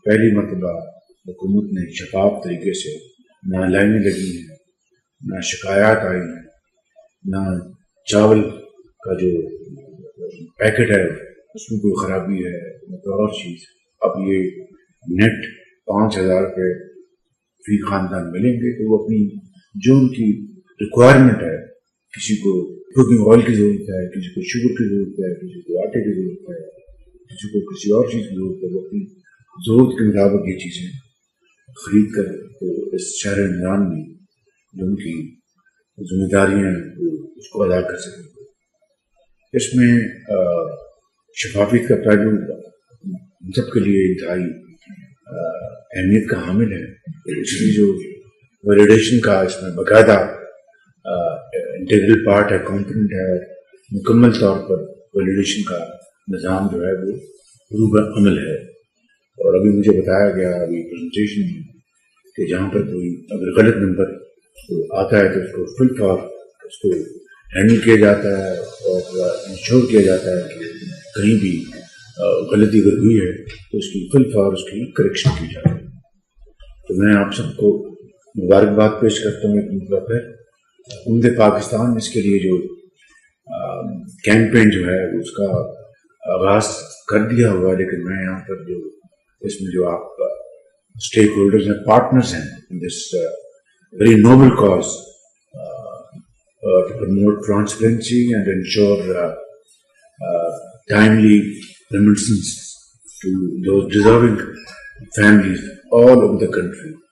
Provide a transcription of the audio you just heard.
پہلی مرتبہ حکومت نے شفاف طریقے سے نہ لائنیں لگی ہیں، نہ شکایات آئی ہیں، نہ چاول کا جو پیکٹ ہے اس میں کوئی خرابی ہے، نہ کوئی اور چیز. اب یہ نیٹ 5,000 روپے فی خاندان ملیں گے تو وہ اپنی جو ان کی ریکوائرمنٹ ہے، کسی کو کوکنگ آئل کی ضرورت ہے، کسی کو شوگر کی ضرورت ہے، کسی کو آٹے کی ضرورت ہے، کسی کو کسی اور چیز کی ضرورت ہے، وہ اپنی ضرورت کے مطابق یہ چیزیں خرید کر تو اس شہر رمضان میں جو ان کی ذمہ داریاں ہیں اس کو ادا کر سکیں. اس میں شفافیت کا پہلو ہم سب کے لیے انتہائی اہمیت کا حامل ہے. اس کی جو ویلیڈیشن کا اس میں باقاعدہ انٹیگرل پارٹ ہے، کمپوننٹ ہے، مکمل طور پر ویلیڈیشن کا نظام جو ہے وہ روح عمل ہے. اور ابھی مجھے بتایا گیا ابھی پریزنٹیشن میں کہ جہاں پر کوئی اگر غلط نمبر آتا ہے تو اس کو فل فار اس کو ہینڈل کیا جاتا ہے اور انشور کیا جاتا ہے کہ کہیں بھی غلطی اگر ہوئی ہے تو اس کی فل فار اس کی کریکشن کی جائے. تو میں آپ سب کو مبارکباد پیش کرتا ہوں ایک مرتبہ پھر. امت پاکستان اس کے لیے جو کیمپین جو ہے اس کا آغاز کر دیا ہوا، لیکن میں یہاں پر جو اس میں جو آپ اسٹیک ہولڈرز ہیں، پارٹنرز ہیں in this very noble cause to promote transparency and ensure timely remittances to those deserving families all over the country.